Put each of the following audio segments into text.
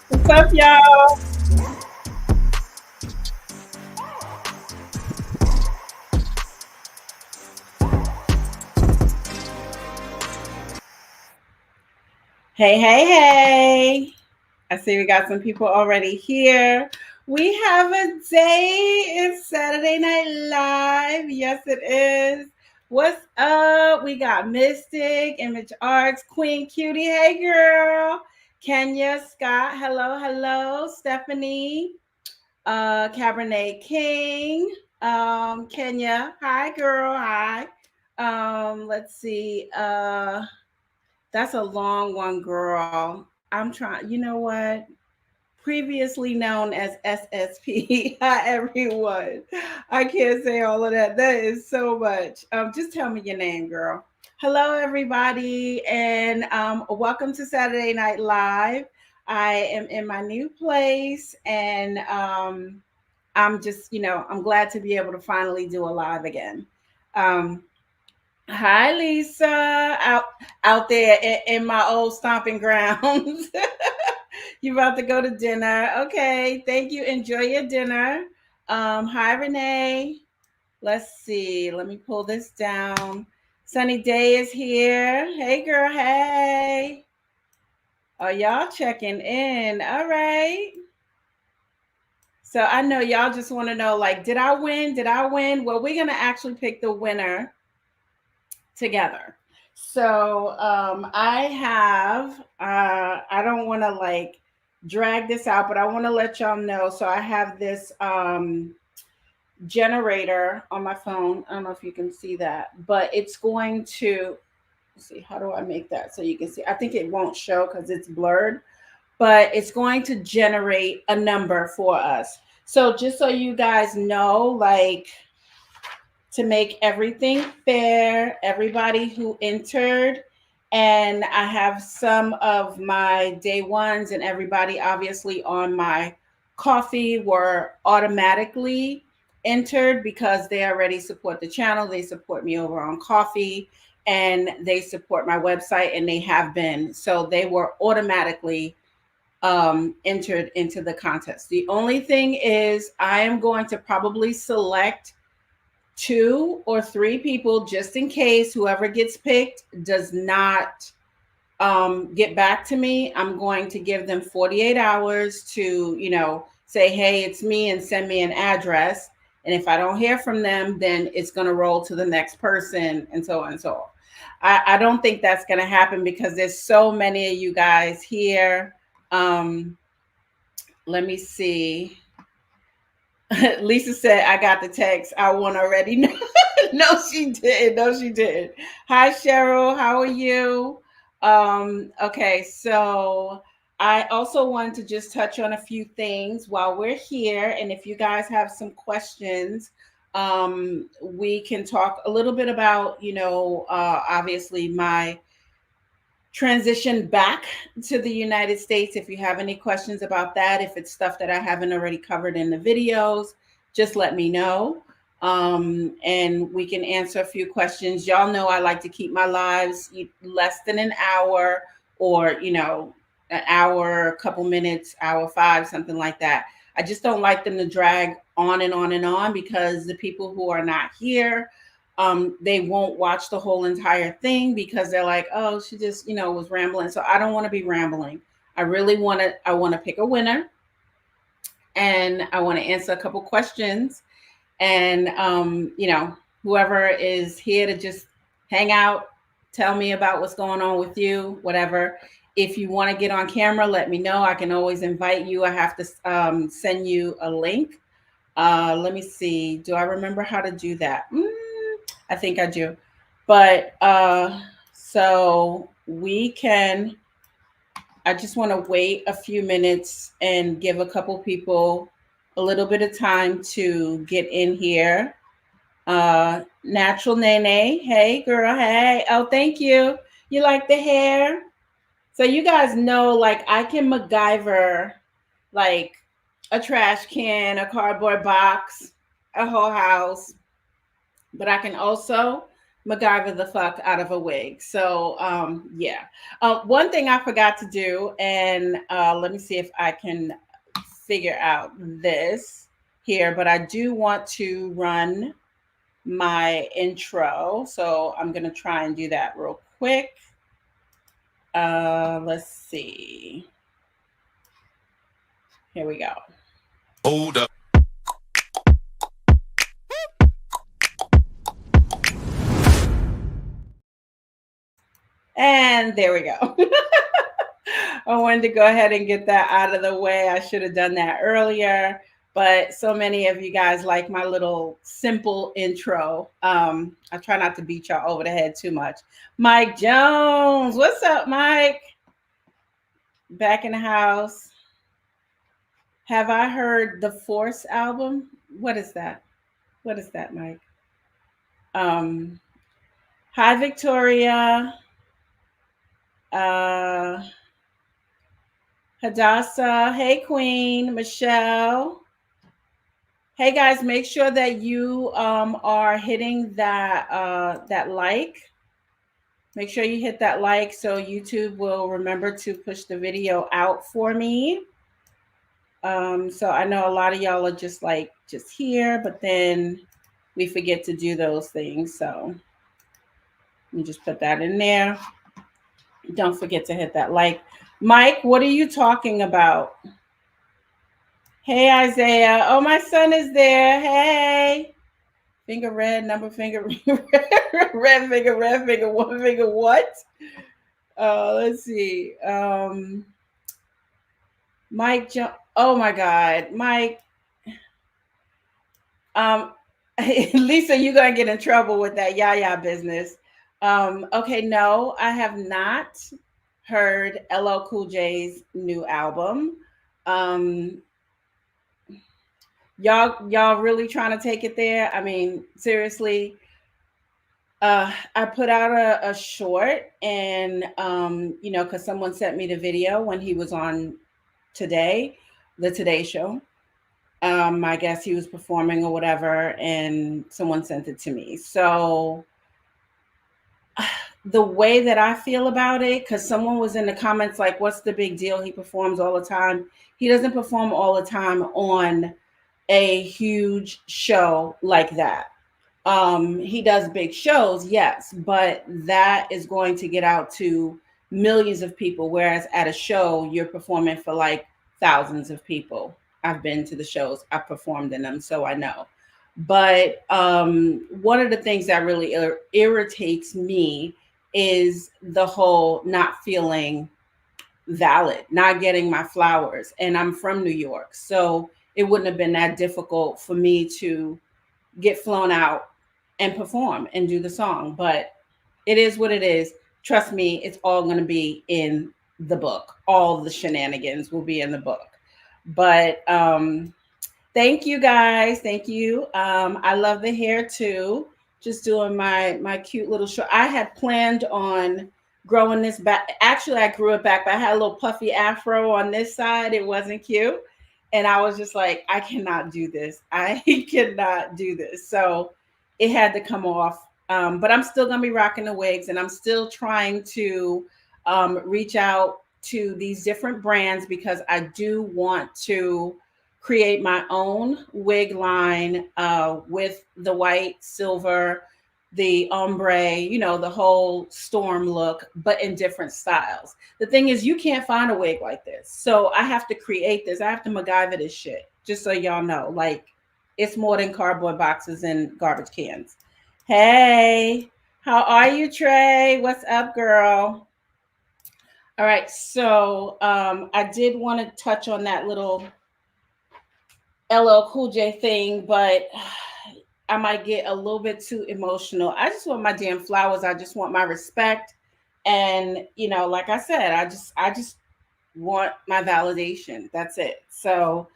What's up, y'all? Hey, hey, hey. I see we got some people already here. We have a day. It's Saturday Night Live. Yes, it is. What's up? We got Mystic, Image Arts, Queen Cutie. Hey, girl. Kenya, Scott. Hello, hello. Stephanie, Cabernet King. Kenya. Hi, girl. Hi. Let's see. That's a long one, girl. I'm trying. You know what? Previously known as SSP. Hi, everyone. I can't say all of that. That is so much. Just tell me your name, girl. Hello, everybody, and welcome to Saturday Night Live. I am in my new place, and I'm just, I'm glad to be able to finally do a live again. Um, Hi, Lisa, out there in my old stomping grounds. You about to go to dinner? Okay, thank you. Enjoy your dinner. Hi, Renee. Let's see. Let me pull this down. Sunny Day is here. Hey, girl. Hey. Oh, y'all checking in. All right. So I know y'all just want to know, like, did I win? Did I win? Well, we're gonna actually pick the winner together. So I have, I don't want to like drag this out, but I want to let y'all know. So I have this generator on my phone. I don't know if you can see that, but it's going to, let's see, how do I make that so you can see? I think it won't show because it's blurred, but it's going to generate a number for us. So just so you guys know, like, to make everything fair, everybody who entered. And I have some of my day ones, and everybody obviously on my coffee were automatically entered because they already support the channel. They support me over on coffee and they support my website, and they have been. So they were automatically entered into the contest. The only thing is, I am going to probably select two or three people just in case whoever gets picked does not get back to me. I'm going to give them 48 hours to, say, hey, it's me, and send me an address. And if I don't hear from them, then it's going to roll to the next person, and so on and so on. I don't think that's going to happen because there's so many of you guys here. Let me see. Lisa said, I got the text. I won already. No, she didn't. No, she didn't. Hi, Cheryl. How are you? Okay, so I also wanted to just touch on a few things while we're here. And if you guys have some questions, we can talk a little bit about, obviously my transition back to the United States. If you have any questions about that, if it's stuff that I haven't already covered in the videos, just let me know. And we can answer a few questions. Y'all know I like to keep my lives less than an hour, or, an hour, a couple minutes, hour five, something like that. I just don't like them to drag on and on and on because the people who are not here, they won't watch the whole entire thing because they're like, oh, she just, was rambling. So I don't want to be rambling. I want to pick a winner, and I want to answer a couple questions. And, whoever is here to just hang out, tell me about what's going on with you, whatever. If you want to get on camera, let me know. I can always invite you. I have to send you a link. Let me see. Do I remember how to do that? I think I do. But so we can, I just want to wait a few minutes and give a couple people a little bit of time to get in here. Natural Nene. Hey, girl. Hey. Oh, thank you. You like the hair? So you guys know, like, I can MacGyver, like, a trash can, a cardboard box, a whole house, but I can also MacGyver the fuck out of a wig. So yeah. One thing I forgot to do, and let me see if I can figure out this here, but I do want to run my intro. So I'm gonna try and do that real quick. Let's see. Here we go. Hold up. And there we go. I wanted to go ahead and get that out of the way. I should have done that earlier, but so many of you guys like my little simple intro. I try not to beat y'all over the head too much. Mike Jones, what's up, Mike? Back in the house. Have I heard the Force album? What is that? What is that, Mike? Hi, Victoria. Hadassah. Hey, Queen. Michelle. Hey, guys, make sure that you are hitting that like. Make sure you hit that like so YouTube will remember to push the video out for me. So I know a lot of y'all are just here, but then we forget to do those things. So let me just put that in there. Don't forget to hit that like. Mike, what are you talking about? Hey, Isaiah. Oh, my son is there. Hey. Finger red, number finger, red finger, one finger, what? Let's see. Mike, oh my God. Mike. Lisa, you're going to get in trouble with that yaya business. Okay, no, I have not heard LL Cool J's new album. Y'all really trying to take it there? I mean, seriously. I put out a short, and because someone sent me the video when he was on the Today Show. I guess he was performing or whatever, and someone sent it to me. So the way that I feel about it, because someone was in the comments like, what's the big deal? He performs all the time. He doesn't perform all the time on a huge show like that. He does big shows, yes, but that is going to get out to millions of people, whereas at a show, you're performing for like thousands of people. I've been to the shows, I've performed in them, so I know. But one of the things that really irritates me is the whole not feeling valid, not getting my flowers. And I'm from New York, so it wouldn't have been that difficult for me to get flown out and perform and do the song. But it is what it is. Trust me, it's all going to be in the book. All the shenanigans will be in the book. But thank you guys. Thank you. I love the hair too. Just doing my cute little short. I had planned on growing this back. Actually, I grew it back, but I had a little puffy afro on this side. It wasn't cute. And I was just like, I cannot do this. I cannot do this. So it had to come off. But I'm still going to be rocking the wigs, and I'm still trying to reach out to these different brands, because I do want to create my own wig line with the white, silver, the ombre, the whole storm look, but in different styles. The thing is, you can't find a wig like this. So I have to create this. I have to MacGyver this shit, just so y'all know. Like, it's more than cardboard boxes and garbage cans. Hey, how are you, Trey? What's up, girl? All right, so I did want to touch on that little LL Cool J thing, but I might get a little bit too emotional. I just want my damn flowers. I just want my respect. And, like I said, I just want my validation. That's it. So,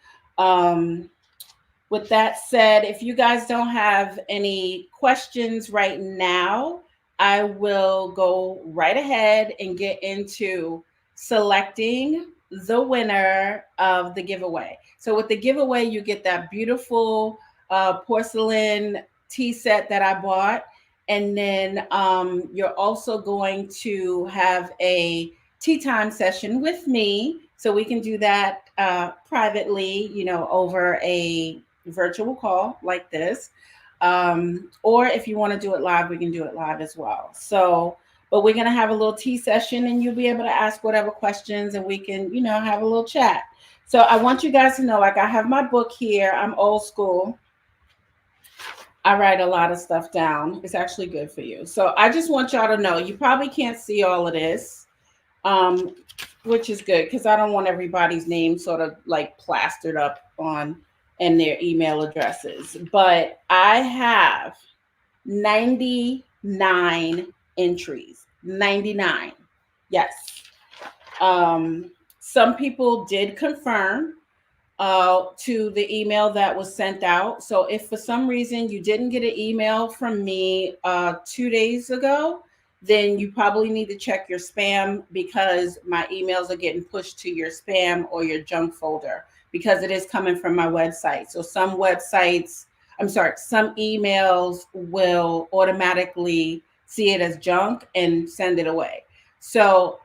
with that said, if you guys don't have any questions right now, I will go right ahead and get into selecting the winner of the giveaway. So with the giveaway, you get that beautiful porcelain tea set that I bought. And then you're also going to have a tea time session with me. So we can do that privately, over a virtual call like this. Or if you want to do it live, we can do it live as well. So, but we're going to have a little tea session and you'll be able to ask whatever questions and we can, have a little chat. So I want you guys to know, like, I have my book here. I'm old school. I write a lot of stuff down. It's actually good for you. So I just want y'all to know, you probably can't see all of this, um, which is good because I don't want everybody's name sort of like plastered up on and their email addresses. But I have 99 entries. 99. Yes. Um, some people did confirm to the email that was sent out. So if for some reason you didn't get an email from me 2 days ago, then you probably need to check your spam because my emails are getting pushed to your spam or your junk folder because it is coming from my website. So some websites, some emails will automatically see it as junk and send it away. So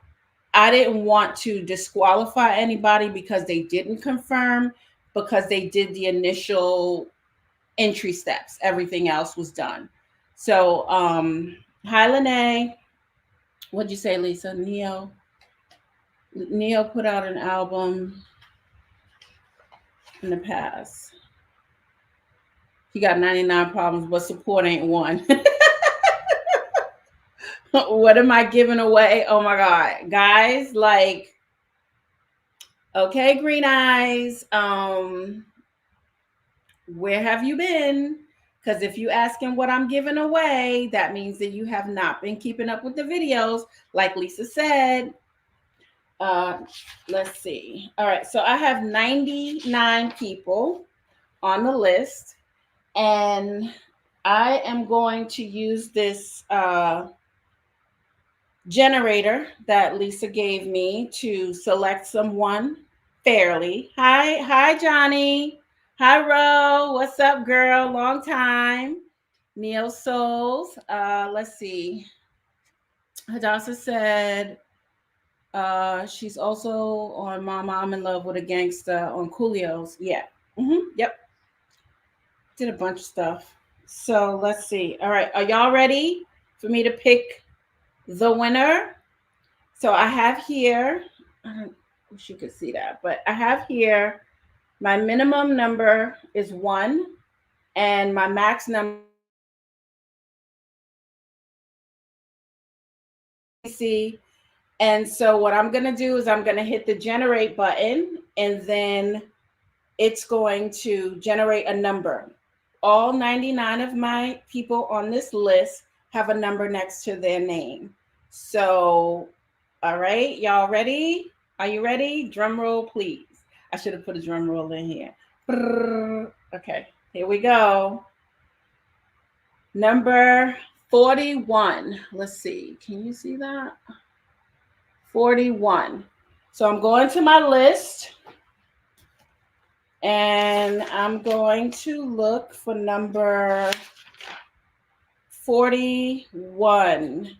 I didn't want to disqualify anybody because they didn't confirm, because they did the initial entry steps. Everything else was done. So, hi, Lene. What'd you say, Lisa? Neo put out an album in the past. He got 99 problems, but support ain't one. What am I giving away? Oh my God. Guys, like, okay, Green Eyes. Where have you been? Because if you asking what I'm giving away, that means that you have not been keeping up with the videos, like Lisa said. Uh, let's see. All right, so I have 99 people on the list, and I am going to use this generator that Lisa gave me to select someone fairly. Hi, Johnny. Hi, Ro. What's up, girl? Long time. Neo Souls. Let's see. Hadassah said she's also on Mama, I'm in Love with a Gangsta on Coolio's. Yeah. Yep. Did a bunch of stuff. So let's see. All right. Are y'all ready for me to pick the winner? So I have here, I wish you could see that, but I have here my minimum number is 1 and my max number is C. And so what I'm going to do is I'm going to hit the generate button and then it's going to generate a number. All 99 of my people on this list have a number next to their name. So, all right, y'all ready? Are you ready? Drum roll, please. I should have put a drum roll in here. Okay, here we go. Number 41. Let's see. Can you see that? 41. So I'm going to my list and I'm going to look for number 41.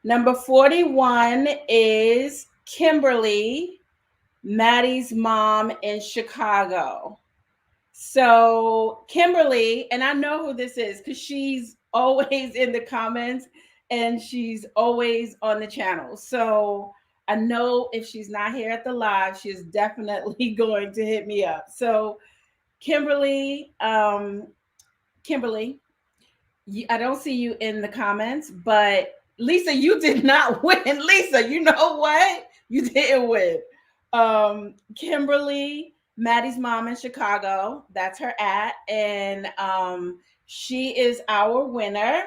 Number 41 is Kimberly, Matty's mom in Chicago. So Kimberly, and I know who this is because she's always in the comments and she's always on the channel. So I know if she's not here at the live, she's definitely going to hit me up. So Kimberly, Kimberly, I don't see you in the comments, but Lisa, you did not win. Lisa, you know what? You didn't win. Kimberly, Maddie's mom in Chicago, that's her at, and she is our winner.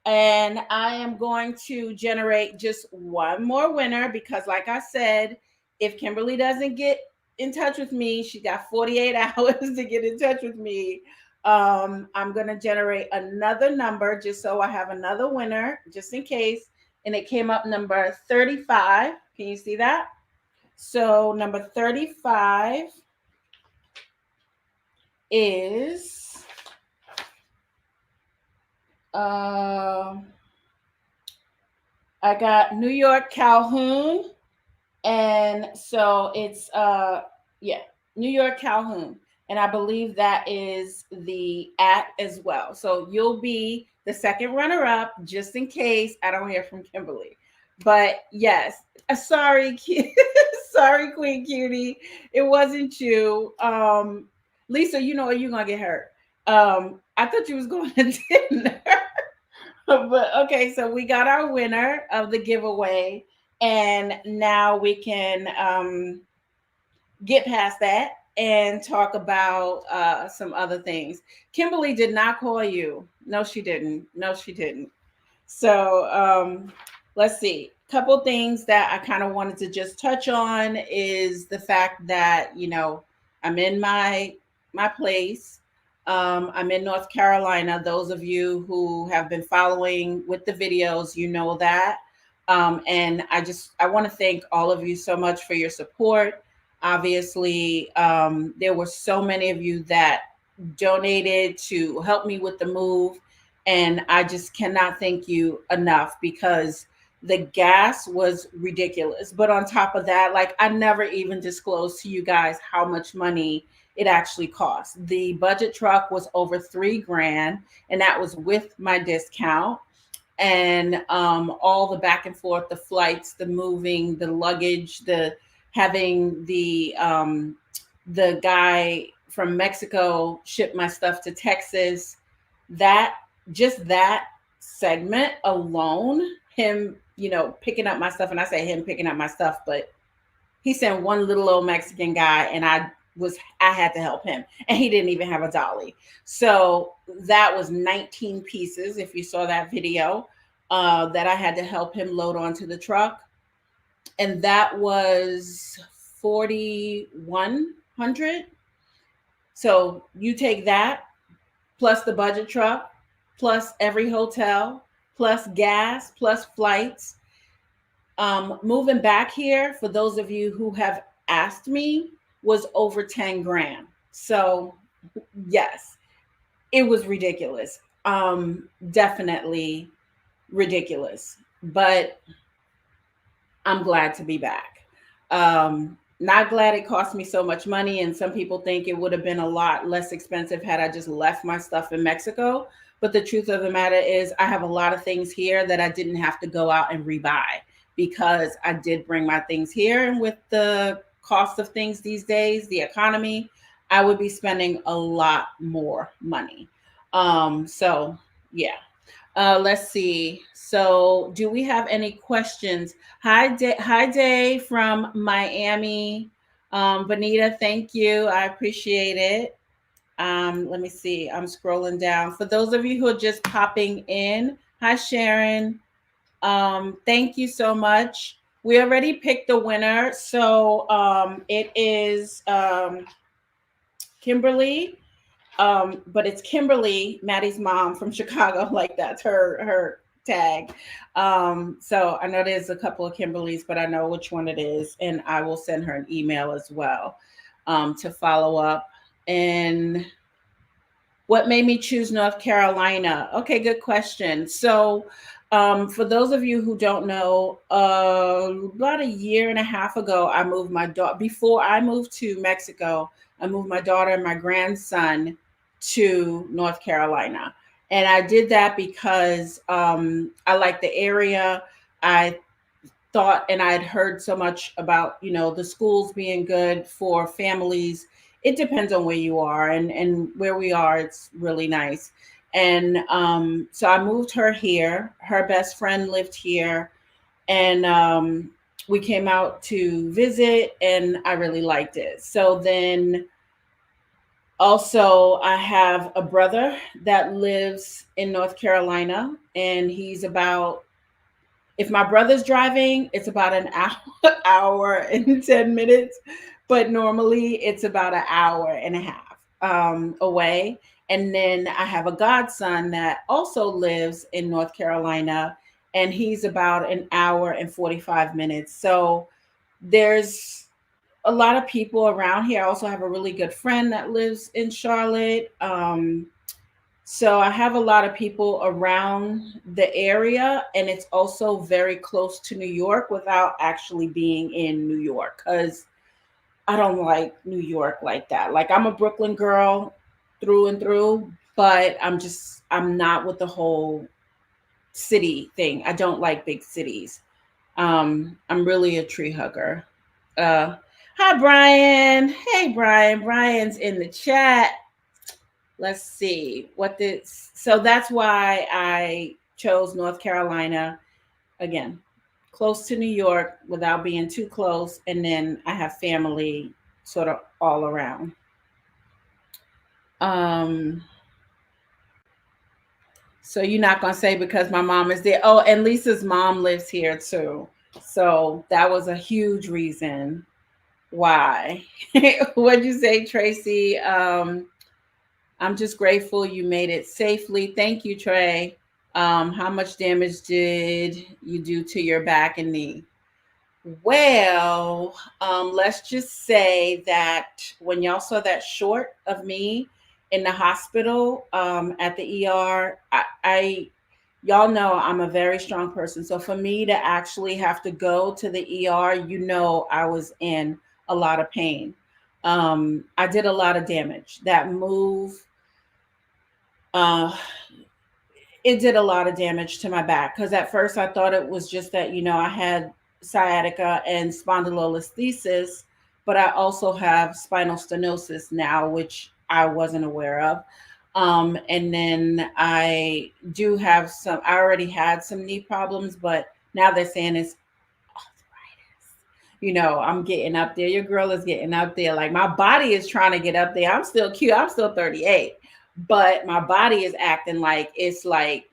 And I am going to generate just one more winner because, like I said, if Kimberly doesn't get in touch with me, she got 48 hours to get in touch with me. I'm going to generate another number just so I have another winner just in case. And it came up number 35. Can you see that? So number 35 is Uh, I got New York Calhoun, and so it's yeah, New York Calhoun, and I believe that is the at as well. So you'll be the second runner up, just in case I don't hear from Kimberly. But yes, sorry, sorry, Queen Cutie, it wasn't you. Lisa, you know you're gonna get hurt. I thought you was going to dinner. But okay, so we got our winner of the giveaway, and now we can get past that and talk about some other things. Kimberly did not call you. No, she didn't. No, she didn't. So let's see. Couple things that I kind of wanted to just touch on is the fact that I'm in my place. I'm in North Carolina. Those of you who have been following with the videos, you know that. And I want to thank all of you so much for your support. Obviously, there were so many of you that donated to help me with the move, and I just cannot thank you enough because the gas was ridiculous. But on top of that, like, I never even disclosed to you guys how much money it actually cost. The budget truck was over 3 grand, and that was with my discount. And all the back and forth, the flights, the moving, the luggage, the having the guy from Mexico ship my stuff to Texas. That just that segment alone, him, picking up my stuff, and I say him picking up my stuff, but he sent one little old Mexican guy, and I had to help him, and he didn't even have a dolly. So that was 19 pieces. If you saw that video, that I had to help him load onto the truck, and that was 4,100. So you take that plus the budget truck, plus every hotel, plus gas, plus flights. Moving back here, for those of you who have asked me, was over 10 grand. So, yes, it was ridiculous. Definitely ridiculous. But I'm glad to be back. Not glad it cost me so much money, and some people think it would have been a lot less expensive had I just left my stuff in Mexico. But the truth of the matter is, I have a lot of things here that I didn't have to go out and rebuy because I did bring my things here. And with the cost of things these days, the economy, I would be spending a lot more money. So, yeah. Let's see. So, do we have any questions? Hi, Day from Miami. Bonita, thank you. I appreciate it. Let me see. I'm scrolling down. For those of you who are just popping in, hi, Sharon. Thank you so much. We already picked the winner. So it is Kimberly, but it's Kimberly, Maddie's mom from Chicago. Like, that's her tag. So I know there's a couple of Kimberlys, but I know which one it is, and I will send her an email as well to follow up. And what made me choose North Carolina? Okay, good question. So, for those of you who don't know, about a year and a half ago, I moved my daughter. Before I moved to Mexico, I moved my daughter and my grandson to North Carolina. And I did that because I like the area. I thought, and I had heard so much about, the schools being good for families. It depends on where you are, and where we are, it's really nice. And so I moved her here. Her best friend lived here, and we came out to visit, and I really liked it. So then also, I have a brother that lives in North Carolina, and he's about, if my brother's driving, it's about an hour, hour and 10 minutes, but normally it's about an hour and a half away. And then I have a godson that also lives in North Carolina, and he's about an hour and 45 minutes. So there's a lot of people around here. I also have a really good friend that lives in Charlotte. So I have a lot of people around the area, and it's also very close to New York without actually being in New York because I don't like New York like that. Like I'm a Brooklyn girl through and through, but I'm not with the whole city thing. I don't like big cities. I'm really a tree hugger. Uh, Hi Brian. Hey Brian. Brian's in the chat. Let's see what this. So that's why I chose North Carolina again, close to New York without being too close, and then I have family sort of all around. Um, so you're not gonna say because my mom is there. Oh, and Lisa's mom lives here too. So that was a huge reason why. What'd you say, Tracy? I'm just grateful you made it safely. Thank you, Trey. How much damage did you do to your back and knee? Well, let's just say that when y'all saw that short of me in the hospital at the ER, y'all know I'm a very strong person. So for me to actually have to go to the ER, I was in a lot of pain. I did a lot of damage. That move, uh, it did a lot of damage to my back because at first I thought it was just that, I had sciatica and spondylolisthesis, but I also have spinal stenosis now, which I wasn't aware of. And then I already had some knee problems, but now they're saying it's arthritis. I'm getting up there. Your girl is getting up there. Like my body is trying to get up there. I'm still cute. I'm still 38, but my body is acting like it's like,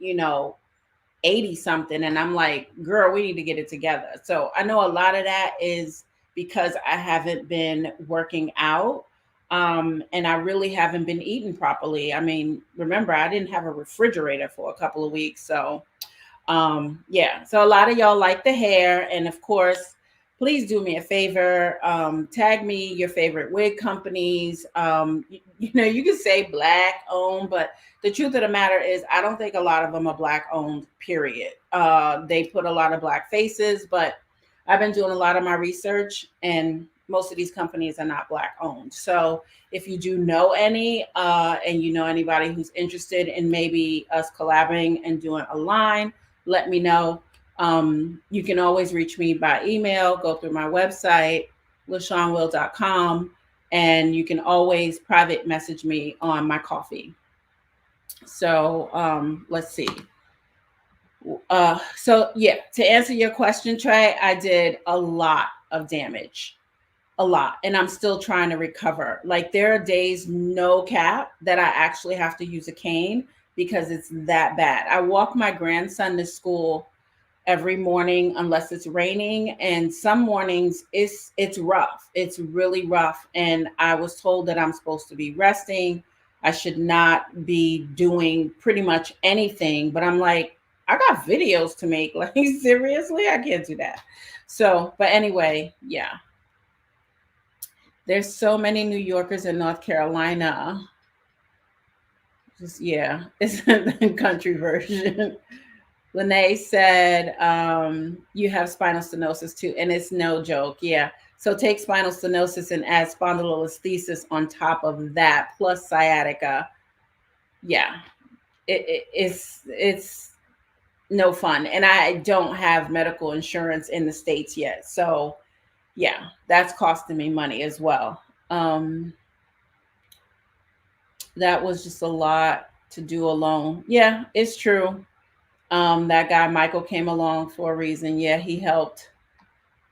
80 something. And I'm like, girl, we need to get it together. So I know a lot of that is because I haven't been working out. And I really haven't been eating properly. I mean, remember, I didn't have a refrigerator for a couple of weeks. So yeah, so a lot of y'all like the hair, and of course, please do me a favor, tag me your favorite wig companies. You can say black owned, but the truth of the matter is I don't think a lot of them are black owned, period. They put a lot of black faces, but I've been doing a lot of my research, and most of these companies are not black owned. So if you do know any, and you know anybody who's interested in maybe us collabing and doing a line, let me know. You can always reach me by email, go through my website, lashawnwill.com, and you can always private message me on my coffee. So let's see. So yeah, to answer your question, Trey, I did a lot of damage, a lot, and I'm still trying to recover. Like there are days, no cap, that I actually have to use a cane because it's that bad. I walk my grandson to school every morning unless it's raining, and some mornings it's rough, it's really rough, and I was told that I'm supposed to be resting, I should not be doing pretty much anything, but I'm like, I got videos to make. Like seriously, I can't do that. So but anyway, yeah, there's so many New Yorkers in North Carolina. Just yeah, it's the country version. Lene said, you have spinal stenosis too, and it's no joke. Yeah. So take spinal stenosis and add spondylolisthesis on top of that, plus sciatica. Yeah, it's no fun, and I don't have medical insurance in the States yet. So yeah, that's costing me money as well. That was just a lot to do alone. Yeah, it's true. That guy Michael came along for a reason. Yeah, he helped.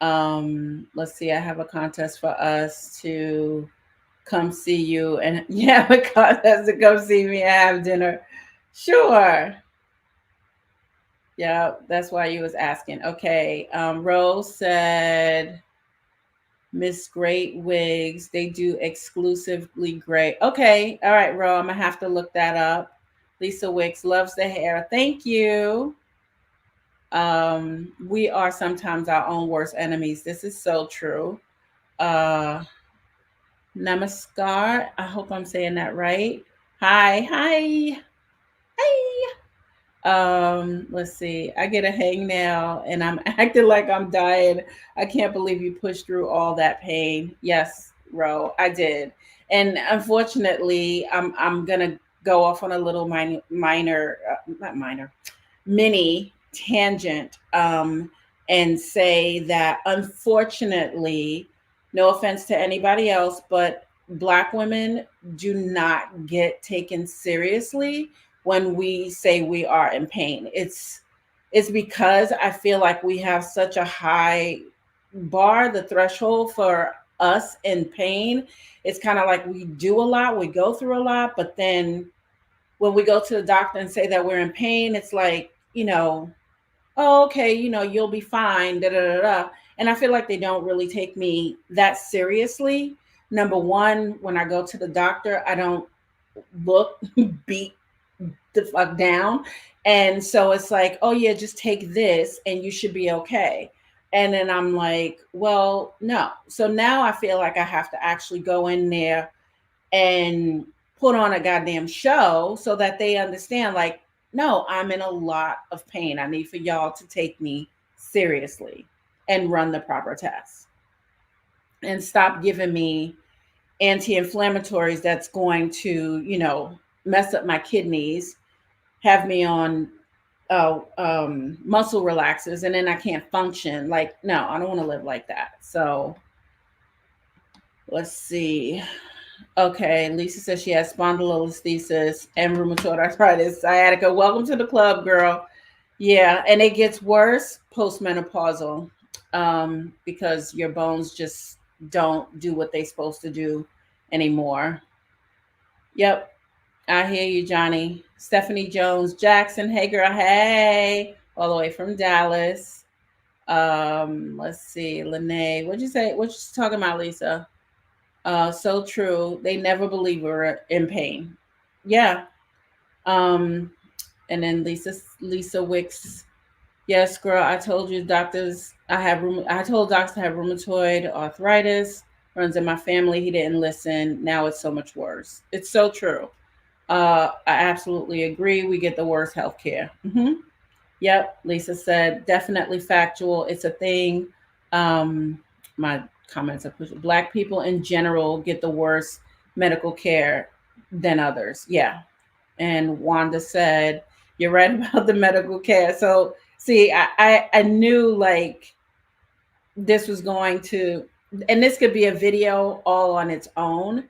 Let's see, I have a contest for us to come see you, and yeah, a contest to come see me and have dinner. Sure. Yeah, that's why you was asking. Okay. Rose said Miss Great Wigs. They do exclusively great. Okay. All right, Ro. I'm gonna have to look that up. Lisa Wicks loves the hair. Thank you. We are sometimes our own worst enemies. This is so true. Uh, Namaskar. I hope I'm saying that right. Hi. Hey. Let's see. I get a hangnail and I'm acting like I'm dying. I can't believe you pushed through all that pain. Yes, Ro, I did. And unfortunately, I'm gonna go off on a little not minor, mini tangent, and say that unfortunately, no offense to anybody else, but Black women do not get taken seriously when we say we are in pain. It's because I feel like we have such a high bar, the threshold for us in pain. It's kind of like we do a lot, we go through a lot, but then when we go to the doctor and say that we're in pain, it's like, oh, okay, you'll be fine, da da da da. And I feel like they don't really take me that seriously. Number one, when I go to the doctor, I don't look beat the fuck down. And so it's like, oh yeah, just take this and you should be okay. And then I'm like, well, no. So now I feel like I have to actually go in there and put on a goddamn show so that they understand, like, no, I'm in a lot of pain. I need for y'all to take me seriously and run the proper tests and stop giving me anti-inflammatories that's going to, mess up my kidneys, have me on muscle relaxers, and then I can't function. Like, no, I don't want to live like that. So let's see. Okay, Lisa says she has spondylolisthesis and rheumatoid arthritis, sciatica. Welcome to the club, girl. Yeah, and it gets worse postmenopausal, because your bones just don't do what they're supposed to do anymore. Yep, I hear you, Johnny. Stephanie Jones Jackson. Hey, girl. Hey, all the way from Dallas. Let's see, Lene. What'd you say? What you talking about, Lisa? So true. They never believe we're in pain. Yeah. Um, and then Lisa Wicks. Yes, girl. I told you, doctors. I told doctors I have rheumatoid arthritis. Runs in my family. He didn't listen. Now it's so much worse. It's so true. I absolutely agree. We get the worst health care. Yep. Lisa said, definitely factual. It's a thing. My comments are pushed. Black people in general get the worst medical care than others. Yeah. And Wanda said, you're right about the medical care. So see, I knew like this was going to, and this could be a video all on its own.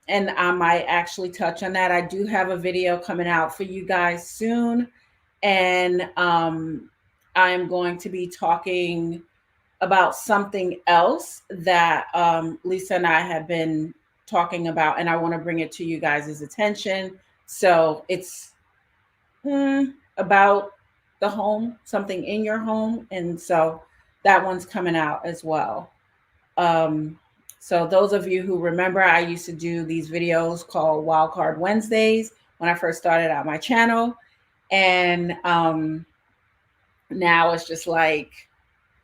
And I might actually touch on that. I do have a video coming out for you guys soon. And I'm going to be talking about something else that Lisa and I have been talking about, and I want to bring it to you guys' attention. So it's about the home, something in your home. And so that one's coming out as well. Um, so those of you who remember, I used to do these videos called Wildcard Wednesdays when I first started out my channel. And now it's just like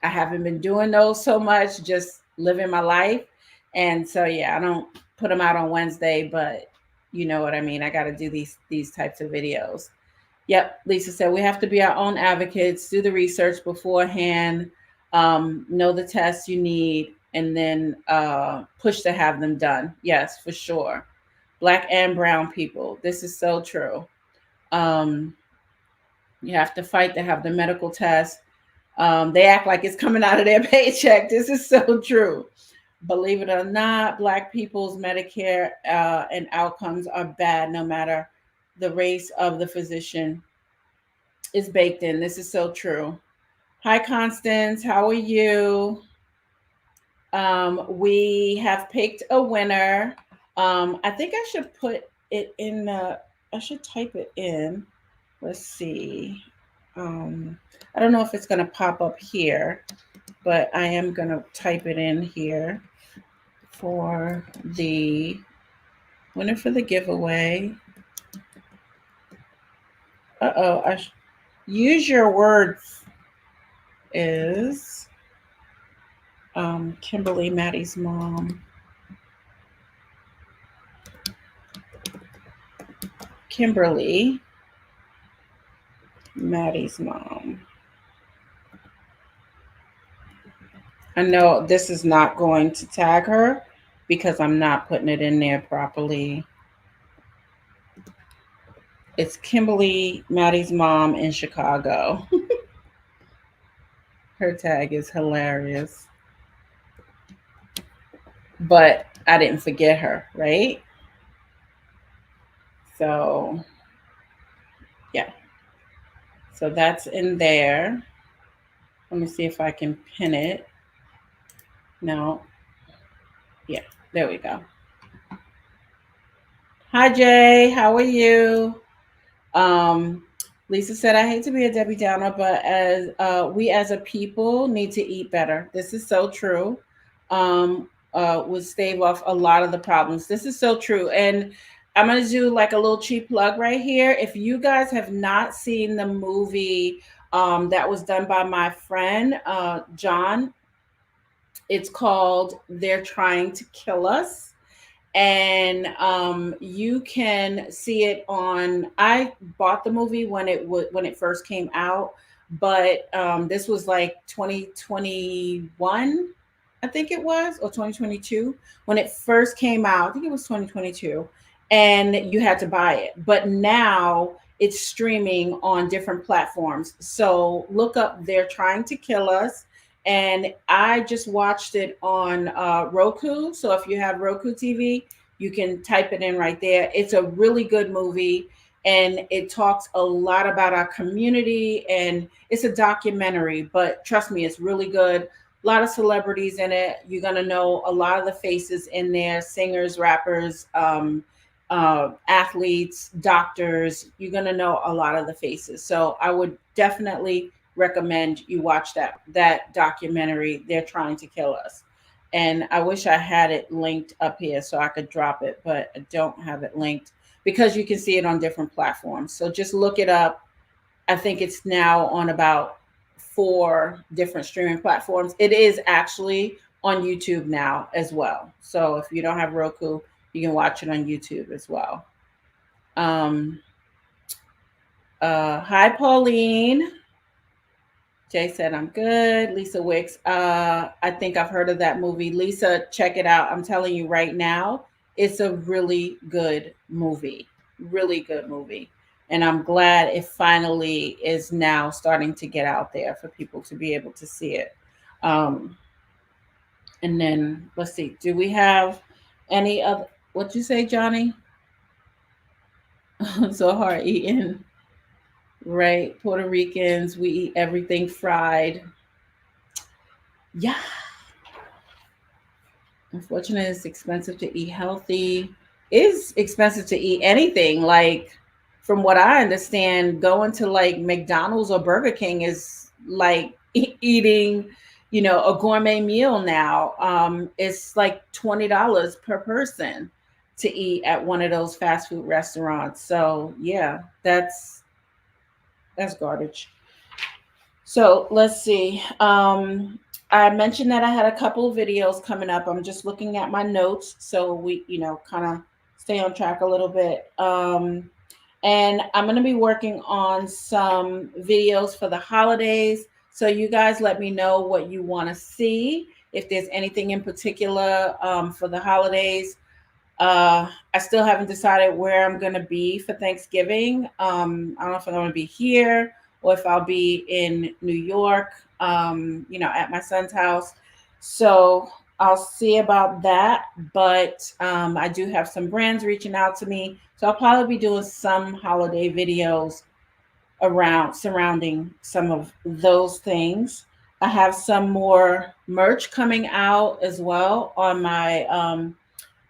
I haven't been doing those so much, just living my life. And so yeah, I don't put them out on Wednesday, but you know what I mean. I got to do these types of videos. Yep, Lisa said we have to be our own advocates, do the research beforehand, know the tests you need, and then push to have them done. Yes, for sure. Black and brown people. This is so true. Um, you have to fight to have the medical test. They act like it's coming out of their paycheck. This is so true. Believe it or not, Black people's Medicare and outcomes are bad no matter the race of the physician is baked in. This is so true. Hi, Constance. How are you? We have picked a winner. I think I should put it in I should type it in. Let's see. I don't know if it's going to pop up here, but I am going to type it in here for the winner for the giveaway. Uh-oh. Use your words is Kimberly Matty's mom. Kimberly, Maddie's mom. I know this is not going to tag her because I'm not putting it in there properly. It's Kimberly, Maddie's mom in Chicago. Her tag is hilarious. But I didn't forget her, right? So, yeah. So that's in there. Let me see if I can pin it. No. Yeah, there we go. Hi, Jay. How are you? Um, Lisa said, I hate to be a Debbie Downer, but as we as a people need to eat better. This is so true. Would stave off a lot of the problems. This is so true. And I'm going to do like a little cheap plug right here. If you guys have not seen the movie that was done by my friend, John, it's called They're Trying to Kill Us, and you can see it on. I bought the movie when when it first came out, but this was like 2021, I think it was, or 2022 when it first came out. I think it was 2022, and you had to buy it. But now it's streaming on different platforms. So look up They're Trying to Kill Us. And I just watched it on Roku. So if you have Roku TV, you can type it in right there. It's a really good movie, and it talks a lot about our community, and it's a documentary, but trust me, it's really good. A lot of celebrities in it. You're gonna know a lot of the faces in there: singers, rappers, athletes, doctors. You're gonna know a lot of the faces. So I would definitely recommend you watch that documentary. They're Trying to Kill Us. And I wish I had it linked up here so I could drop it, but I don't have it linked because you can see it on different platforms. So just look it up. I think it's now on about 4 different streaming platforms. It is actually on YouTube now as well. So if you don't have Roku, you can watch it on YouTube as well. Um, Hi, Pauline. Jay said, I'm good. Lisa Wicks, I think I've heard of that movie. Lisa, check it out. I'm telling you right now, it's a really good movie. Really good movie. And I'm glad it finally is now starting to get out there for people to be able to see it. Um, and then let's see, do we have any other, what you say, Johnny? So hard eating, right? Puerto Ricans, we eat everything fried. Yeah, unfortunately, it's expensive to eat healthy. It's expensive to eat anything. Like, from what I understand, going to like McDonald's or Burger King is like eating, a gourmet meal now. It's like $20 per person to eat at one of those fast food restaurants. So yeah, that's garbage. So let's see. I mentioned that I had a couple of videos coming up. I'm just looking at my notes so we, kind of stay on track a little bit. And I'm going to be working on some videos for the holidays. So you guys let me know what you want to see. If there's anything in particular for the holidays, I still haven't decided where I'm going to be for Thanksgiving. I don't know if I'm going to be here or if I'll be in New York, at my son's house. So I'll see about that. But I do have some brands reaching out to me. So I'll probably be doing some holiday videos around surrounding some of those things. I have some more merch coming out as well on my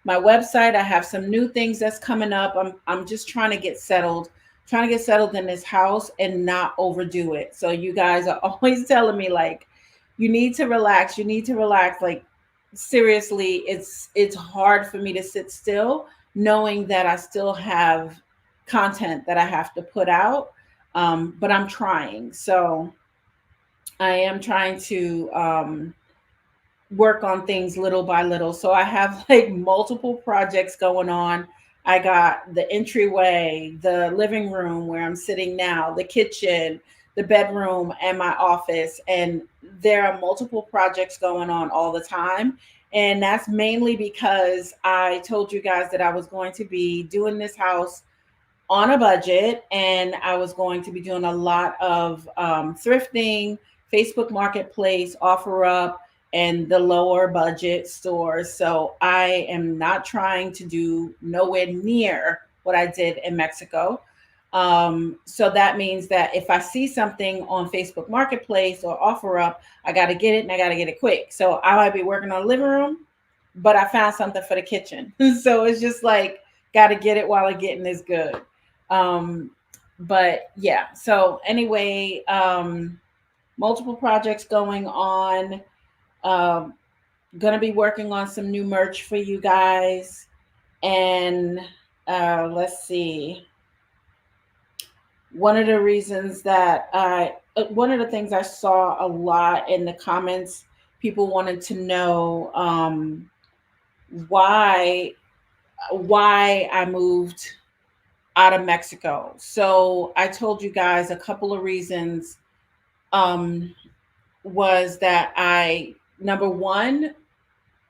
website. I have some new things that's coming up. I'm just trying to get settled in this house and not overdo it. So you guys are always telling me like, you need to relax. You need to relax. Like, seriously, it's hard for me to sit still knowing that I still have content that I have to put out. But I'm trying. So I am trying to work on things little by little. So I have like multiple projects going on. I got the entryway, the living room where I'm sitting now, the kitchen, the bedroom, and my office. And there are multiple projects going on all the time. And that's mainly because I told you guys that I was going to be doing this house on a budget, and I was going to be doing a lot of thrifting, Facebook Marketplace, OfferUp, and the lower budget stores. So I am not trying to do nowhere near what I did in Mexico. So that means that if I see something on Facebook Marketplace or OfferUp, I got to get it and I got to get it quick. So I might be working on the living room, but I found something for the kitchen. So it's just like, got to get it while the getting is good. Um, but yeah, so anyway, multiple projects going on. Um, gonna be working on some new merch for you guys. And let's see. One of the reasons that one of the things I saw a lot in the comments, people wanted to know why why I moved out of Mexico. So I told you guys a couple of reasons um, was that number one,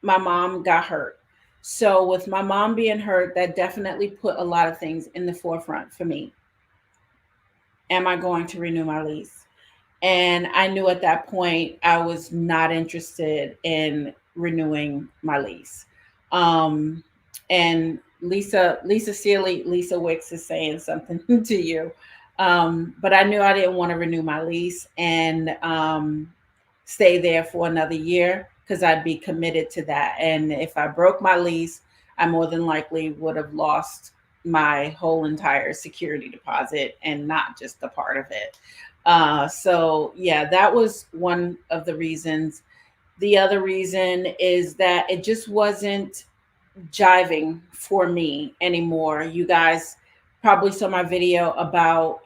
my mom got hurt. So with my mom being hurt, that definitely put a lot of things in the forefront for me. Am I going to renew my lease? And I knew at that point I was not interested in renewing my lease. Um, and Lisa Sealy, Lisa Wicks is saying something to you. But I knew I didn't want to renew my lease and stay there for another year because I'd be committed to that. And if I broke my lease, I more than likely would have lost my whole entire security deposit and not just a part of it. So yeah, that was one of the reasons. The other reason is that it just wasn't jiving for me anymore. You guys probably saw my video about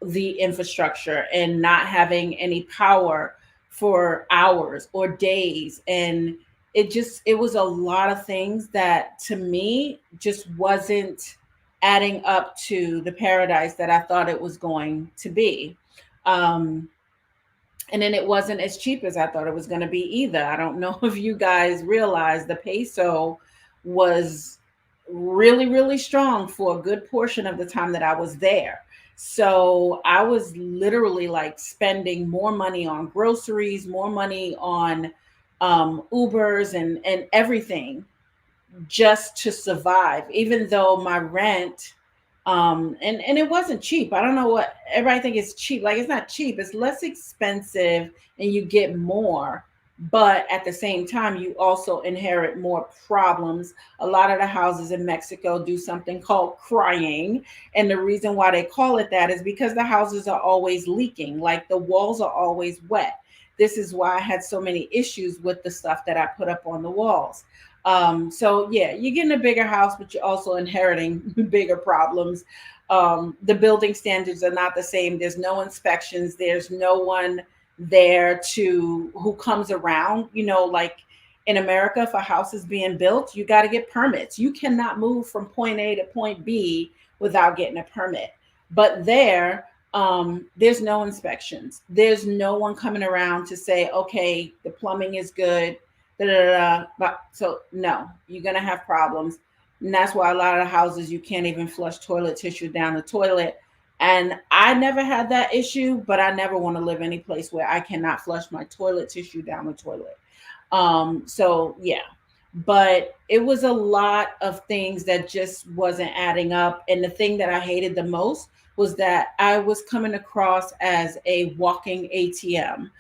the infrastructure and not having any power for hours or days. And it was a lot of things that to me just wasn't adding up to the paradise that I thought it was going to be. Um, and then it wasn't as cheap as I thought it was going to be either. I don't know if you guys realize the peso was really, really strong for a good portion of the time that I was there. So I was literally like spending more money on groceries, more money on Ubers and everything just to survive, even though my rent and it wasn't cheap. I don't know what everybody think it's cheap. Like it's not cheap. It's less expensive and you get more, but at the same time you also inherit more problems. A lot of the houses in Mexico do something called crying, and the reason why they call it that is because the houses are always leaking, like the walls are always wet. This is why I had so many issues with the stuff that I put up on the walls. So yeah, you're getting a bigger house, but you're also inheriting bigger problems. The building standards are not the same. There's no inspections. There's no one there to who comes around. You know, like in America, if a house is being built, you got to get permits. You cannot move from point A to point B without getting a permit. But there's no inspections. There's no one coming around to say, okay, the plumbing is good. Da, da, da, da. But so no, you're gonna have problems, and that's why a lot of houses you can't even flush toilet tissue down the toilet. And I never had that issue, but I never want to live any place where I cannot flush my toilet tissue down the toilet. So yeah, but it was a lot of things that just wasn't adding up. And the thing that I hated the most was that I was coming across as a walking ATM.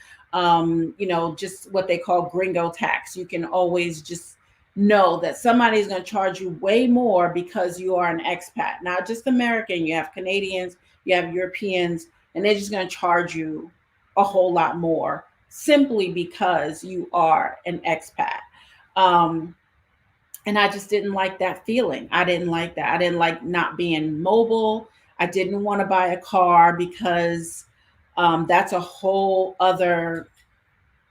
Just what they call gringo tax. You can always just know that somebody's going to charge you way more because you are an expat, not just American. You have Canadians, you have Europeans, and they're just going to charge you a whole lot more simply because you are an expat. Um, and I just didn't like that feeling. I didn't like that. I didn't like not being mobile. I didn't want to buy a car because that's a whole other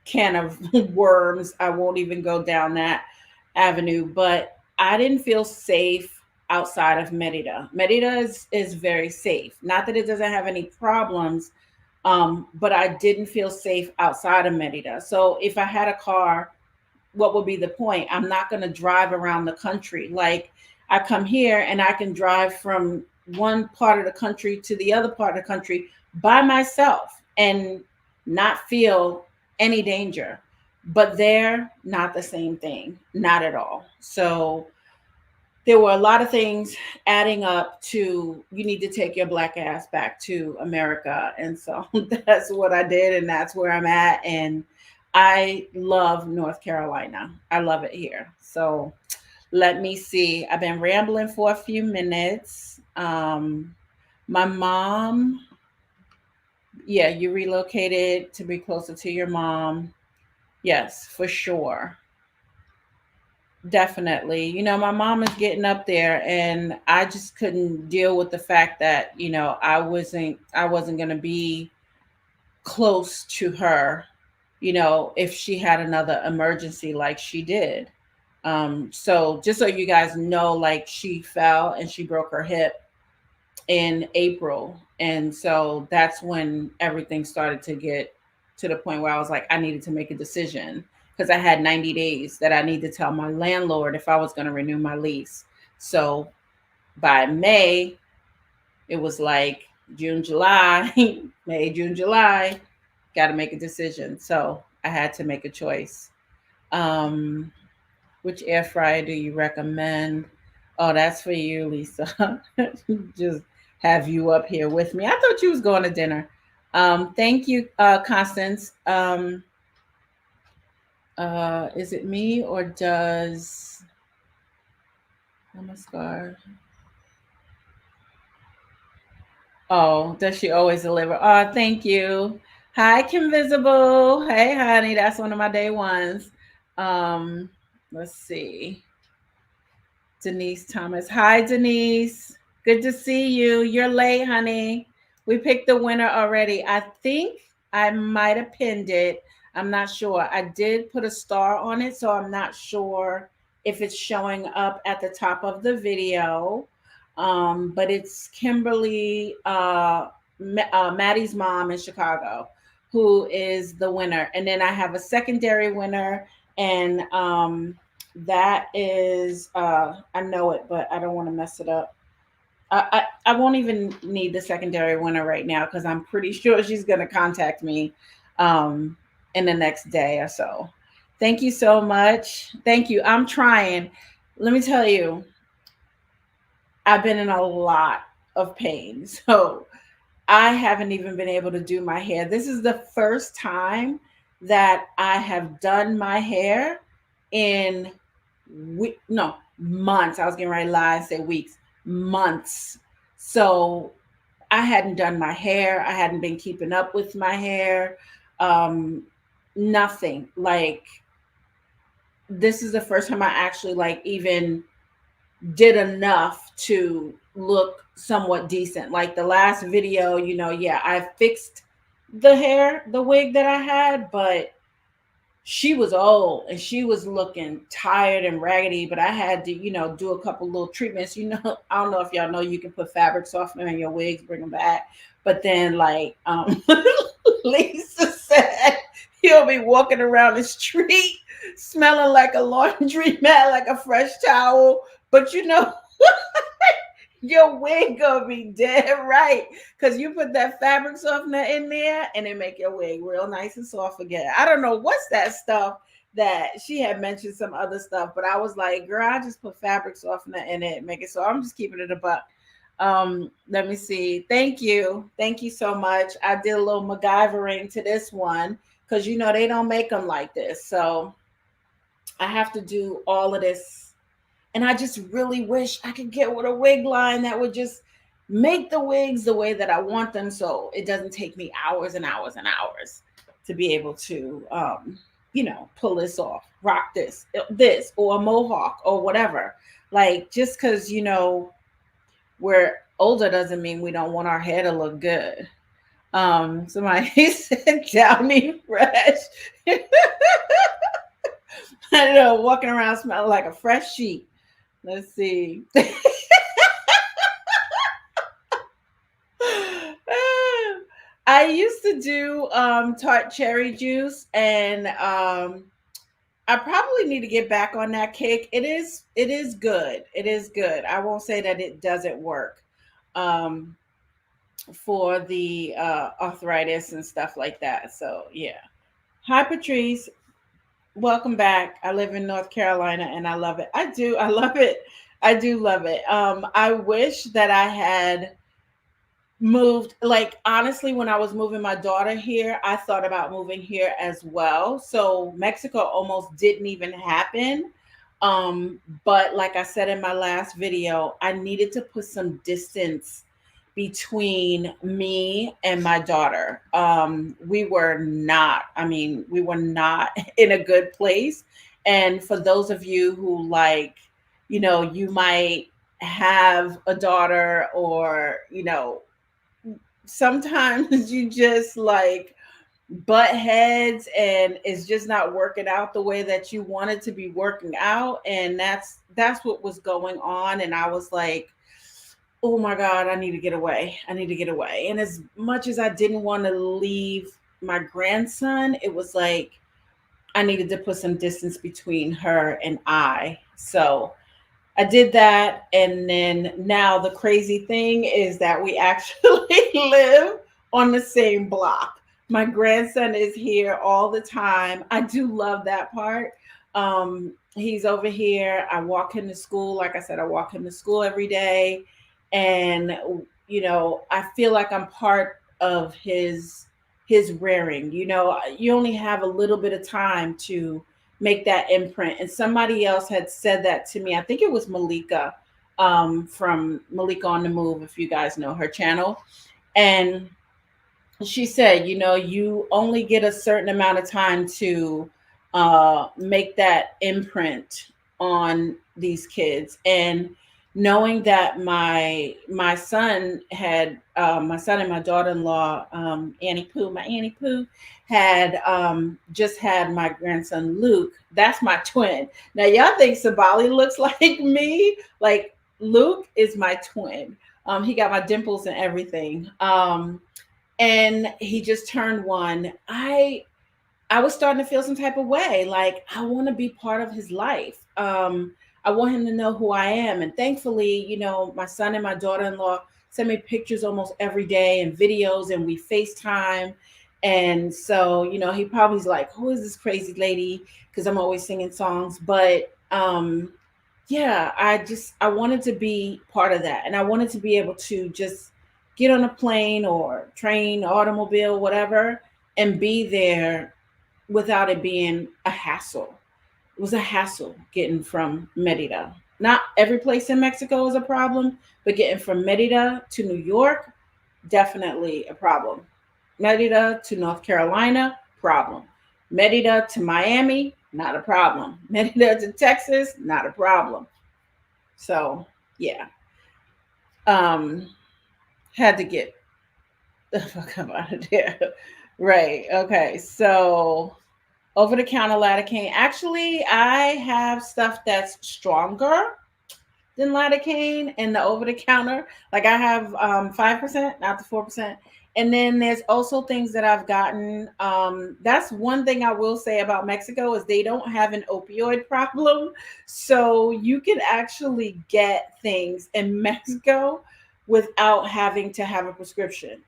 can of worms. I won't even go down that avenue, but I didn't feel safe outside of Merida. Merida is very safe. Not that it doesn't have any problems, but I didn't feel safe outside of Merida. So if I had a car, what would be the point? I'm not going to drive around the country. Like I come here and I can drive from one part of the country to the other part of the country by myself and not feel any danger. But there, not the same thing, not at all. So there were a lot of things adding up to you need to take your black ass back to America. And so that's what I did, and that's where I'm at. And I love North Carolina. I love it here. So let me see. I've been rambling for a few minutes. My mom, yeah, you relocated to be closer to your mom. Yes, for sure. Definitely. My mom is getting up there, and I just couldn't deal with the fact that, I wasn't going to be close to her, if she had another emergency like she did. So just so you guys know, like she fell and she broke her hip in April. And so that's when everything started to get to the point where I was like, I needed to make a decision because I had 90 days that I need to tell my landlord if I was going to renew my lease. So by May, it was like June, July, May, June, July, got to make a decision. So I had to make a choice. Um, which air fryer do you recommend? Oh, that's for you, Lisa. Just have you up here with me. I thought you was going to dinner. Thank you, Constance. Is it me or does Namaskar? Oh, does she always deliver? Oh, thank you. Hi, Kim Visible. Hey, honey, that's one of my day ones. Um, let's see. Denise Thomas. Hi, Denise. Good to see you. You're late, honey. We picked the winner already. I think I might have pinned it. I'm not sure. I did put a star on it, so I'm not sure if it's showing up at the top of the video. But it's Kimberly, Maddie's mom in Chicago, who is the winner. And then I have a secondary winner, and that is I know it, but I don't want to mess it up. I won't even need the secondary winner right now because I'm pretty sure she's going to contact me um, in the next day or so. Thank you so much. Thank you. I'm trying. Let me tell you, I've been in a lot of pain. So I haven't even been able to do my hair. This is the first time that I have done my hair in no months. I was getting ready to lie and say weeks, months. So I hadn't done my hair. I hadn't been keeping up with my hair. Um, Nothing. Like this is the first time I actually like even did enough to look somewhat decent. Like the last video, yeah, I fixed the hair, the wig that I had, but she was old and she was looking tired and raggedy, but I had to, do a couple little treatments. I don't know if y'all know you can put fabric softener in your wigs, bring them back. But then like Lisa said, he'll be walking around the street smelling like a laundry mat, like a fresh towel. But your wig gonna be dead right because you put that fabric softener in there and it make your wig real nice and soft again. I don't know what's that stuff that she had mentioned, some other stuff, but I was like, girl, I just put fabric softener in it, make it so. I'm just keeping it a buck. Let me see. Thank you so much. I did a little MacGyvering to this one because they don't make them like this, so I have to do all of this. And I just really wish I could get with a wig line that would just make the wigs the way that I want them, so it doesn't take me hours and hours and hours to be able to, pull this off, rock this, or a mohawk or whatever. Like, just because, we're older doesn't mean we don't want our hair to look good. Somebody said Downy Fresh. I don't know, walking around smelling like a fresh sheet. Let's see. I used to do tart cherry juice, and I probably need to get back on that kick. It is good. It is good. I won't say that it doesn't work um, for the arthritis and stuff like that. So yeah. Hi, Patrice. Welcome back. I live in North Carolina and I love it. I do. I love it. I do love it. I wish that I had moved, like, honestly, when I was moving my daughter here, I thought about moving here as well, so Mexico almost didn't even happen. But like I said in my last video, I needed to put some distance between me and my daughter. We were not in a good place. And for those of you who, like, you might have a daughter, or sometimes you just like butt heads and it's just not working out the way that you want it to be working out, and that's what was going on. And I was like, oh my god, I need to get away. I need to get away. And as much as I didn't want to leave my grandson, it was like I needed to put some distance between her and So I did that. And then now the crazy thing is that we actually live on the same block. My grandson is here all the time. I do love that part. He's over here. I walk him to school. Like I said, I walk him to school every day. And, I feel like I'm part of his rearing. You only have a little bit of time to make that imprint. And somebody else had said that to me. I think it was Malika, from Malika on the Move, if you guys know her channel. And she said, you only get a certain amount of time to make that imprint on these kids. And knowing that my son had my son and my daughter-in-law, my Annie Pooh, had just had my grandson Luke. That's my twin. Now y'all think Sabali looks like me? Like, Luke is my twin. He got my dimples and everything. And he just turned one. I was starting to feel some type of way. Like, I want to be part of his life. I want him to know who I am. And thankfully, my son and my daughter-in-law send me pictures almost every day and videos, and we FaceTime. And so, he probably's like, who is this crazy lady? Because I'm always singing songs. But yeah, I wanted to be part of that. And I wanted to be able to just get on a plane or train, automobile, whatever, and be there without it being a hassle. It was a hassle getting from Merida. Not every place in Mexico is a problem, but getting from Merida to New York, definitely a problem. Merida to North Carolina, problem. Merida to Miami, not a problem. Merida to Texas, not a problem. So yeah, um, had to get the fuck out of there. Right. Okay. So over the counter lidocaine. Actually, I have stuff that's stronger than lidocaine in the over the counter. Like, I have 5%, not the 4%. And then there's also things that I've gotten. That's one thing I will say about Mexico, is they don't have an opioid problem. So you can actually get things in Mexico without having to have a prescription.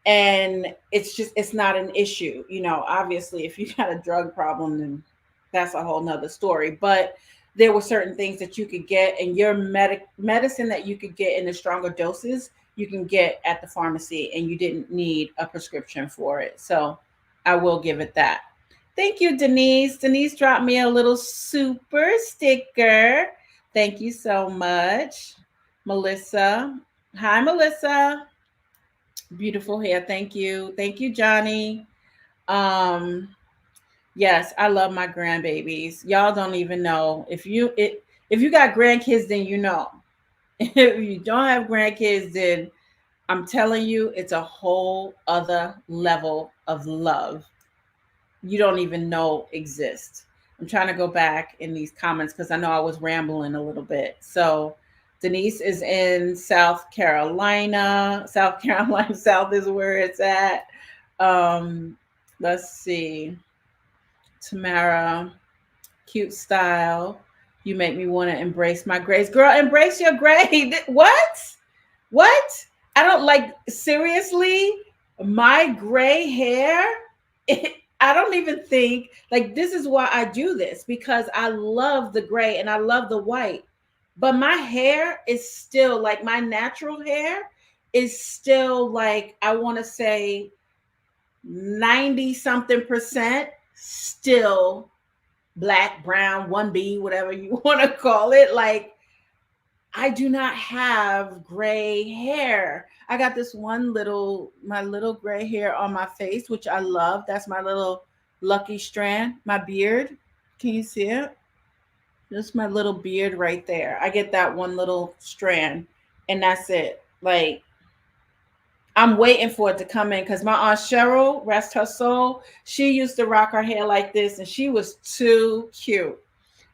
And it's not an issue. Obviously, if you got a drug problem, then that's a whole nother story. But there were certain things that you could get, and your medicine that you could get in the stronger doses, you can get at the pharmacy, and you didn't need a prescription for it. So I will give it that. Thank you, Denise. Denise dropped me a little super sticker. Thank you so much. Melissa. Hi, Melissa. Beautiful hair. Thank you. Thank you, Johnny. Um, yes, I love my grandbabies. Y'all don't even know. If you got grandkids, then you know. If you don't have grandkids, then I'm telling you, it's a whole other level of love you don't even know exists. I'm trying to go back in these comments because I know I was rambling a little bit. So Denise is in South Carolina. South Carolina, South is where it's at. Um, let's see. Tamara, cute style. You make me want to embrace my grays. Girl, embrace your gray. What? What? I don't like, seriously, my gray hair. It, I don't even think like this is why I do this because I love the gray and I love the white. But my hair is still like my natural hair is still like I want to say 90 something percent still black, brown, 1B, whatever you want to call it. Like I do not have gray hair. I got this one little, my little gray hair on my face, which I love. That's my little lucky strand, my beard. Can you see it? Just my little beard right there. I get that one little strand, and that's it. Like, I'm waiting for it to come in because my Aunt Cheryl, rest her soul, she used to rock her hair like this, and she was too cute.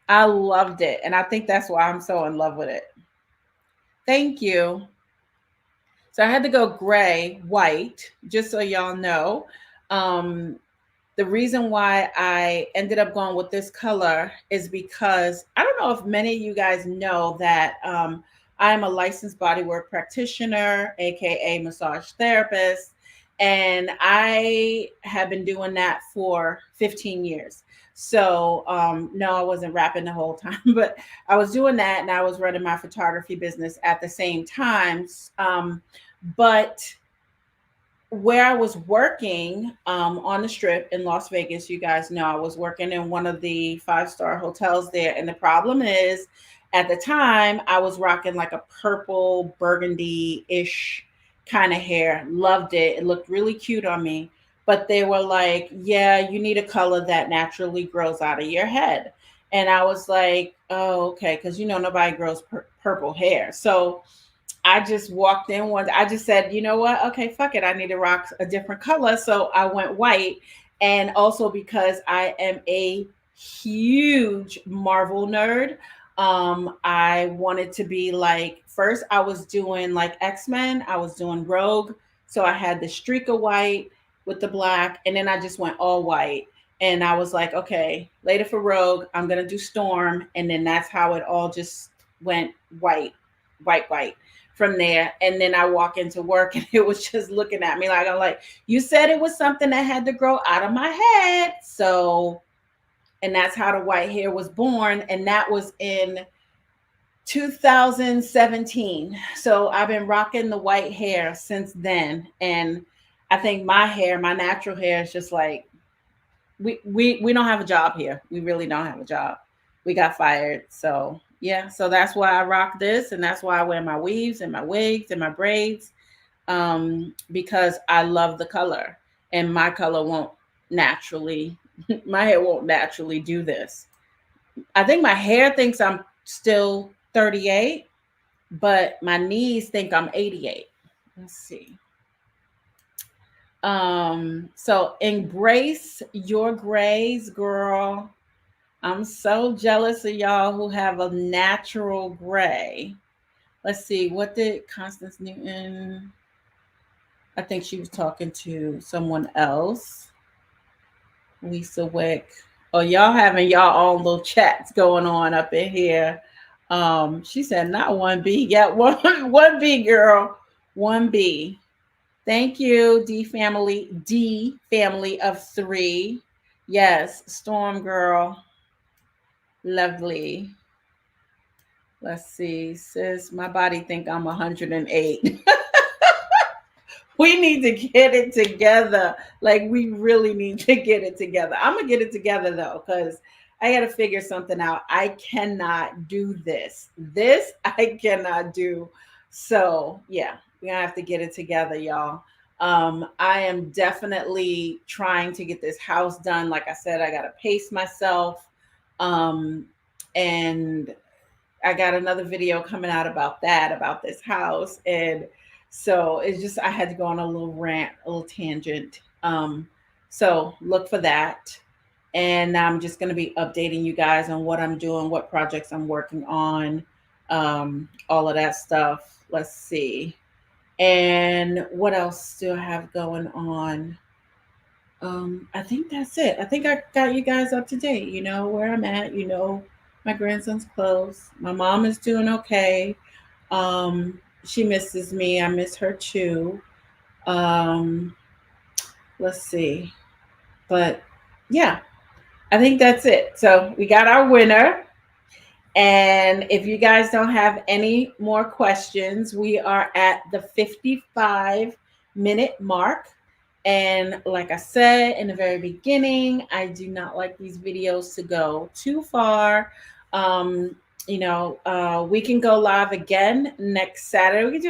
I loved it. And I think that's why I'm so in love with it. Thank you. So I had to go gray, white, just so y'all know. Um, the reason why I ended up going with this color is because I don't know if many of you guys know that I am a licensed bodywork practitioner, aka massage therapist, and I have been doing that for 15 years. So no, I wasn't rapping the whole time, but I was doing that, and I was running my photography business at the same time. But where I was working on the strip in Las Vegas, you guys know I was working in one of the five-star hotels there. And the problem is, at the time, I was rocking like a purple burgundy ish kind of hair. Loved it. It looked really cute on me. But they were like, yeah, you need a color that naturally grows out of your head. And I was like, oh, okay. Because, nobody grows purple hair. So I just walked in one. I just said, you know what? Okay, fuck it. I need to rock a different color. So I went white. And also because I am a huge Marvel nerd, I wanted to be like, first I was doing like X-Men, I was doing Rogue. So I had the streak of white with the black, and then I just went all white. And I was like, okay, later for Rogue, I'm gonna do Storm. And then that's how it all just went white, white from there. And then I walk into work and it was just looking at me like, I'm like, you said it was something that had to grow out of my head. So, and that's how the white hair was born. And that was in 2017. So I've been rocking the white hair since then. And I think my hair, my natural hair is just like, we don't have a job here. We really don't have a job. We got fired. So yeah, so that's why I rock this, and that's why I wear my weaves and my wigs and my braids, because I love the color, and my color won't naturally, my hair won't naturally do this. I think my hair thinks I'm still 38, but my knees think I'm 88. Let's see. So embrace your grays, girl. I'm so jealous of y'all who have a natural gray. Let's see, what did Constance Newton? I think she was talking to someone else. Lisa Wick. Oh, y'all having y'all own little chats going on up in here. She said not 1B. Yeah, one B girl. 1B. Thank you, D family of 3. Yes, Storm girl. Lovely. Let's see, sis. My body think I'm 108. We need to get it together. Like we really need to get it together. I'm gonna get it together though, because I gotta figure something out. I cannot do this. This I cannot do. So yeah, we're gonna have to get it together, y'all. I am definitely trying to get this house done. Like I said, I gotta pace myself. Um, and I got another video coming out about that, about this house. And so it's just, I had to go on a little rant, a little tangent. So look for that. And I'm just going to be updating you guys on what I'm doing, what projects I'm working on. all of that stuff. Let's see. And what else do I have going on? I think that's it. I think I got you guys up to date. You know where I'm at. You know, my grandson's close. My mom is doing okay. She misses me. I miss her too. Um, let's see. But yeah, I think that's it. So we got our winner. And if you guys don't have any more questions, we are at the 55-minute mark. And like I said in the very beginning, I do not like these videos to go too far. Um, we can go live again next Saturday.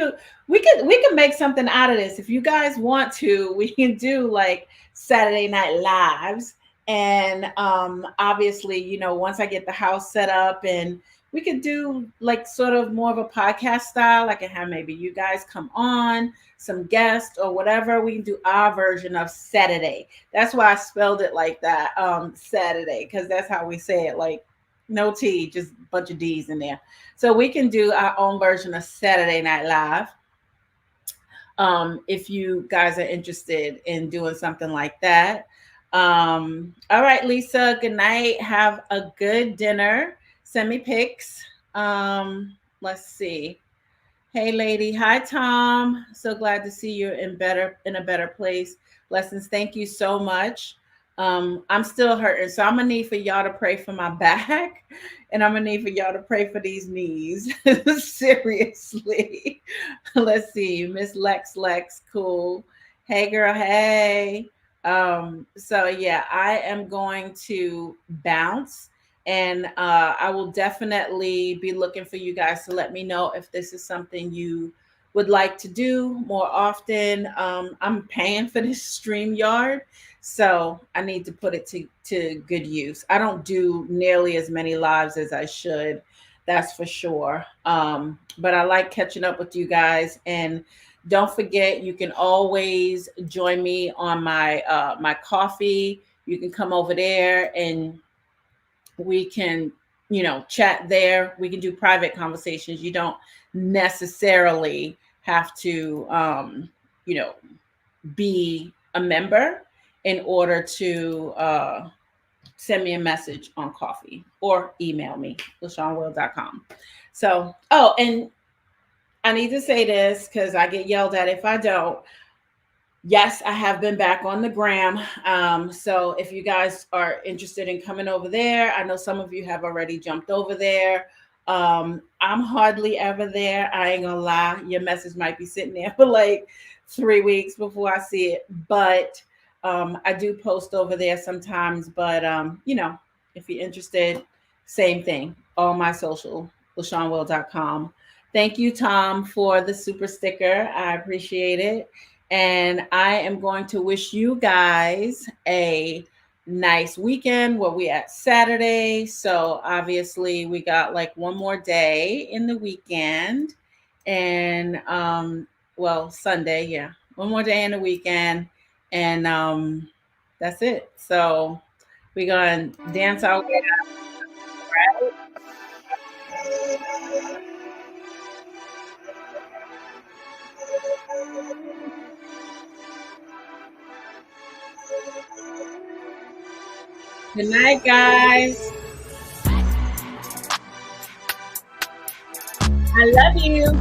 We could make something out of this. If you guys want to, we can do like Saturday night lives. And obviously, once I get the house set up, and we could do like sort of more of a podcast style. I can have maybe you guys come on, some guests or whatever. We can do our version of Saturday. That's why I spelled it like that, Saturday, because that's how we say it, like no T, just a bunch of D's in there. So we can do our own version of Saturday Night Live. If you guys are interested in doing something like that. All right, Lisa, good night. Have a good dinner. Send me pics. Let's see. Hey, lady. Hi, Tom. So glad to see you in a better place. Blessings. Thank you so much. I'm still hurting, so I'm gonna need for y'all to pray for my back, and I'm gonna need for y'all to pray for these knees. Seriously. Let's see. Miss Lex, cool. Hey, girl. Hey. So yeah, I am going to bounce, and I will definitely be looking for you guys to let me know if this is something you would like to do more often. I'm paying for this StreamYard, so I need to put it to good use. I don't do nearly as many lives as I should, that's for sure. But I like catching up with you guys, and don't forget, you can always join me on my coffee. You can come over there and we can, chat there. We can do private conversations. You don't necessarily have to, be a member in order to send me a message on coffee or email me, LaShawnWill.com. So, and I need to say this because I get yelled at if I don't. Yes, I have been back on the gram. So if you guys are interested in coming over there, I know some of you have already jumped over there. I'm hardly ever there. I ain't gonna lie. Your message might be sitting there for like 3 weeks before I see it. But I do post over there sometimes. But if you're interested, same thing. All my social, LaShawnWill.com. Thank you, Tom, for the super sticker. I appreciate it. And I am going to wish you guys a nice weekend. Where we at Saturday. So obviously we got like one more day in the weekend. And Sunday, yeah. One more day in the weekend. And that's it. So we're gonna dance our way out. Right? Good night, guys. I love you.